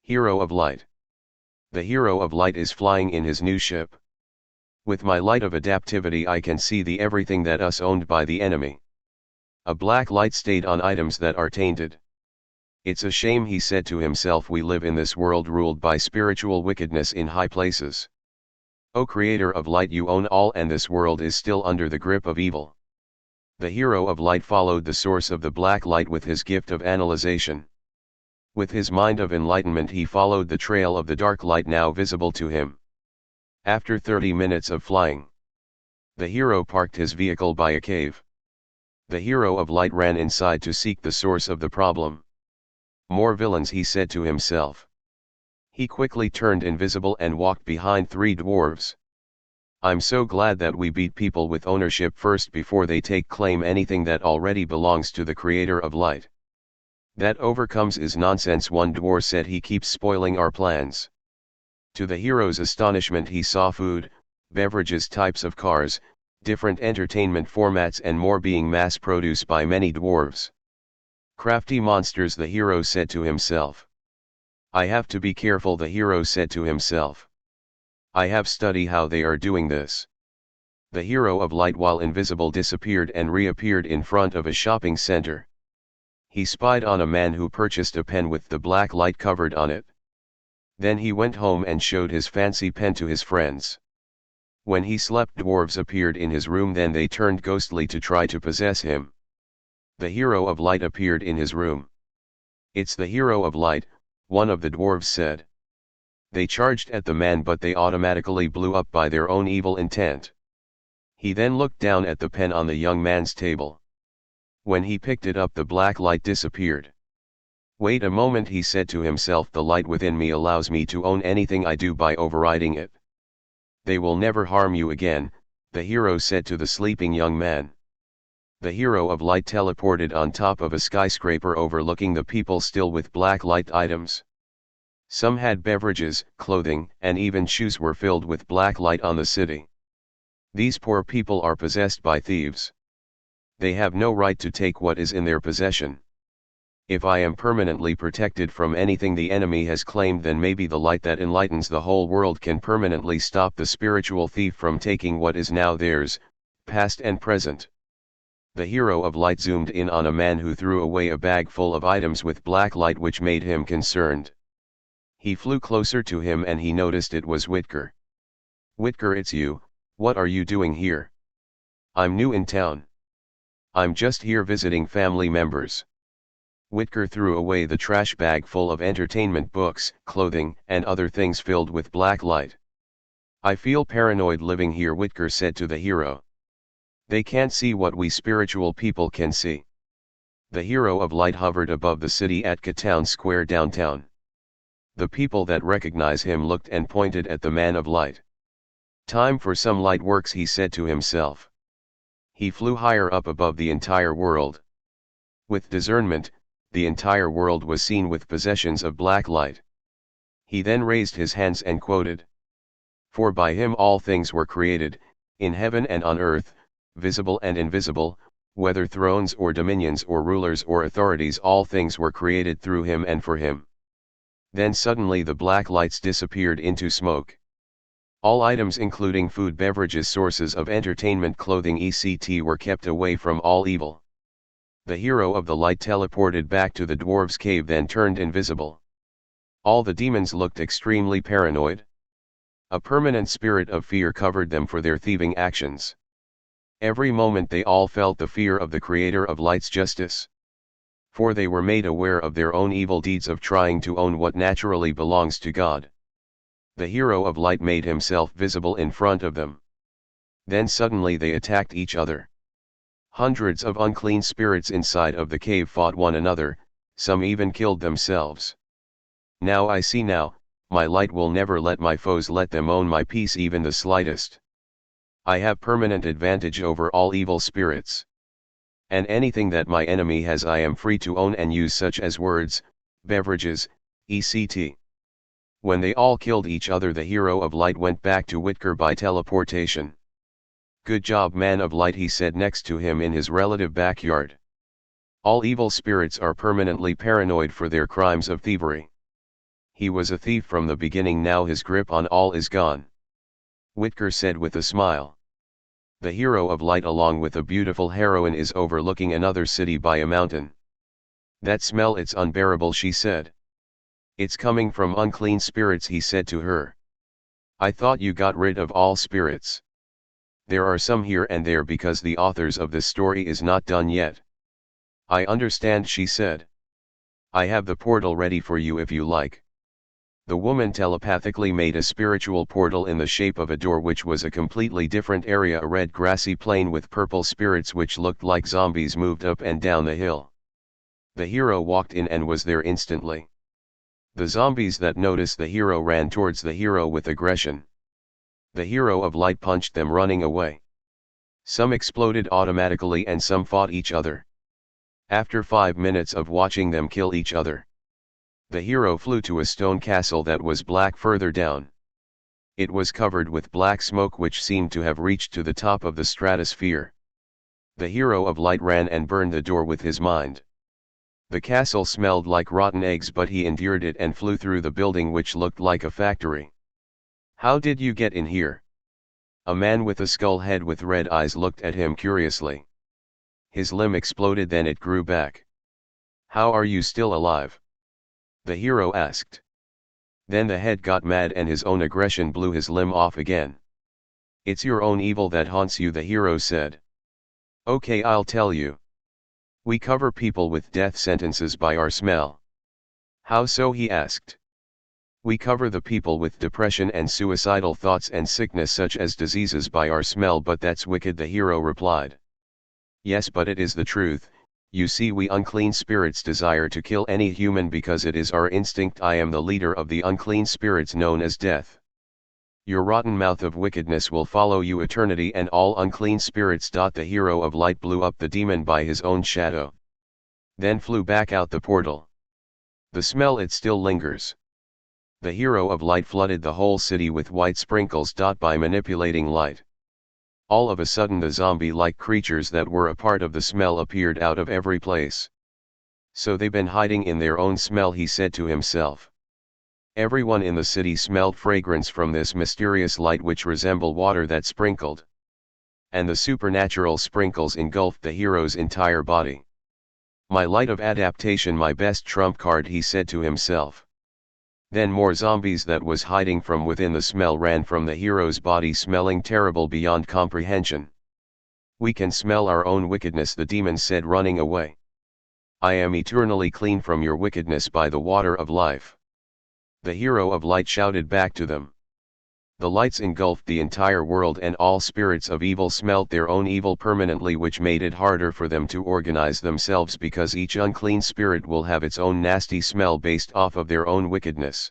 Hero of Light. The Hero of Light is flying in his new ship. With my light of adaptivity I can see the everything that us owned by the enemy. A black light stayed on items that are tainted. It's a shame, he said to himself, we live in this world ruled by spiritual wickedness in high places. O Creator of Light, you own all, and this world is still under the grip of evil. The Hero of Light followed the source of the black light with his gift of analyzation. With his mind of enlightenment he followed the trail of the dark light now visible to him. After 30 minutes of flying, the hero parked his vehicle by a cave. The Hero of Light ran inside to seek the source of the problem. More villains, he said to himself. He quickly turned invisible and walked behind 3 dwarves. I'm so glad that we beat people with ownership first before they take claim anything that already belongs to the Creator of Light. That overcomes is nonsense, one dwarf said, he keeps spoiling our plans. To the hero's astonishment he saw food, beverages, types of cars, different entertainment formats and more being mass-produced by many dwarves. Crafty monsters, the hero said to himself. I have to be careful, the hero said to himself. I have studied how they are doing this. The Hero of Light, while invisible, disappeared and reappeared in front of a shopping center. He spied on a man who purchased a pen with the black light covered on it. Then he went home and showed his fancy pen to his friends. When he slept, dwarves appeared in his room, then they turned ghostly to try to possess him. The Hero of Light appeared in his room. It's the Hero of Light, one of the dwarves said. They charged at the man, but they automatically blew up by their own evil intent. He then looked down at the pen on the young man's table. When he picked it up, the black light disappeared. Wait a moment, he said to himself, the light within me allows me to own anything I do by overriding it. They will never harm you again, the hero said to the sleeping young man. The Hero of Light teleported on top of a skyscraper overlooking the people, still with black light items. Some had beverages, clothing, and even shoes were filled with black light on the city. These poor people are possessed by thieves. They have no right to take what is in their possession. If I am permanently protected from anything the enemy has claimed, then maybe the light that enlightens the whole world can permanently stop the spiritual thief from taking what is now theirs, past and present. The Hero of Light zoomed in on a man who threw away a bag full of items with black light, which made him concerned. He flew closer to him and he noticed it was Whitker. Whitker, it's you, what are you doing here? I'm new in town. I'm just here visiting family members. Whitker threw away the trash bag full of entertainment, books, clothing, and other things filled with black light. I feel paranoid living here, Whitker said to the hero. They can't see what we spiritual people can see. The Hero of Light hovered above the city at Town Square downtown. The people that recognize him looked and pointed at the man of light. Time for some light works, he said to himself. He flew higher up above the entire world. With discernment, the entire world was seen with possessions of black light. He then raised his hands and quoted. For by him all things were created, in heaven and on earth, visible and invisible, whether thrones or dominions or rulers or authorities, all things were created through him and for him. Then suddenly the black lights disappeared into smoke. All items including food, beverages, sources of entertainment, clothing, etc. were kept away from all evil. The Hero of the Light teleported back to the dwarves' cave, then turned invisible. All the demons looked extremely paranoid. A permanent spirit of fear covered them for their thieving actions. Every moment they all felt the fear of the Creator of Light's justice. For they were made aware of their own evil deeds of trying to own what naturally belongs to God. The Hero of Light made himself visible in front of them. Then suddenly they attacked each other. Hundreds of unclean spirits inside of the cave fought one another, some even killed themselves. Now I see now, my light will never let my foes let them own my peace even the slightest. I have permanent advantage over all evil spirits. And anything that my enemy has I am free to own and use, such as words, beverages, etc. When they all killed each other, the Hero of Light went back to Whitker by teleportation. Good job, man of light, he said next to him in his relative backyard. All evil spirits are permanently paranoid for their crimes of thievery. He was a thief from the beginning, now his grip on all is gone. Whitker said with a smile. The hero of light along with a beautiful heroine is overlooking another city by a mountain. That smell, it's unbearable, she said. It's coming from unclean spirits, he said to her. I thought you got rid of all spirits. There are some here and there because the authors of this story is not done yet. I understand, she said. I have the portal ready for you if you like. The woman telepathically made a spiritual portal in the shape of a door, which was a completely different area, a red grassy plain with purple spirits which looked like zombies moved up and down the hill. The hero walked in and was there instantly. The zombies that noticed the hero ran towards the hero with aggression. The hero of light punched them, running away. Some exploded automatically and some fought each other. After 5 minutes of watching them kill each other, the hero flew to a stone castle that was black further down. It was covered with black smoke which seemed to have reached to the top of the stratosphere. The hero of light ran and burned the door with his mind. The castle smelled like rotten eggs, but he endured it and flew through the building which looked like a factory. How did you get in here? A man with a skull head with red eyes looked at him curiously. His limb exploded, then it grew back. How are you still alive? The hero asked. Then the head got mad and his own aggression blew his limb off again. It's your own evil that haunts you, the hero said. Okay, I'll tell you. We cover people with death sentences by our smell. How so, he asked. We cover the people with depression and suicidal thoughts and sickness such as diseases by our smell. But that's wicked, the hero replied. Yes, but it is the truth. You see, we unclean spirits desire to kill any human because it is our instinct. I am the leader of the unclean spirits known as death. Your rotten mouth of wickedness will follow you eternity and all unclean spirits. The hero of light blew up the demon by his own shadow. Then flew back out the portal. The smell, it still lingers. The hero of light flooded the whole city with white sprinkles. By manipulating light, all of a sudden the zombie-like creatures that were a part of the smell appeared out of every place. So they've been hiding in their own smell, he said to himself. Everyone in the city smelled fragrance from this mysterious light which resembled water that sprinkled. And the supernatural sprinkles engulfed the hero's entire body. My light of adaptation, my best trump card, he said to himself. Then more zombies that was hiding from within the smell ran from the hero's body, smelling terrible beyond comprehension. We can smell our own wickedness, the demon said, running away. I am eternally clean from your wickedness by the water of life. The hero of light shouted back to them. The lights engulfed the entire world and all spirits of evil smelt their own evil permanently, which made it harder for them to organize themselves because each unclean spirit will have its own nasty smell based off of their own wickedness.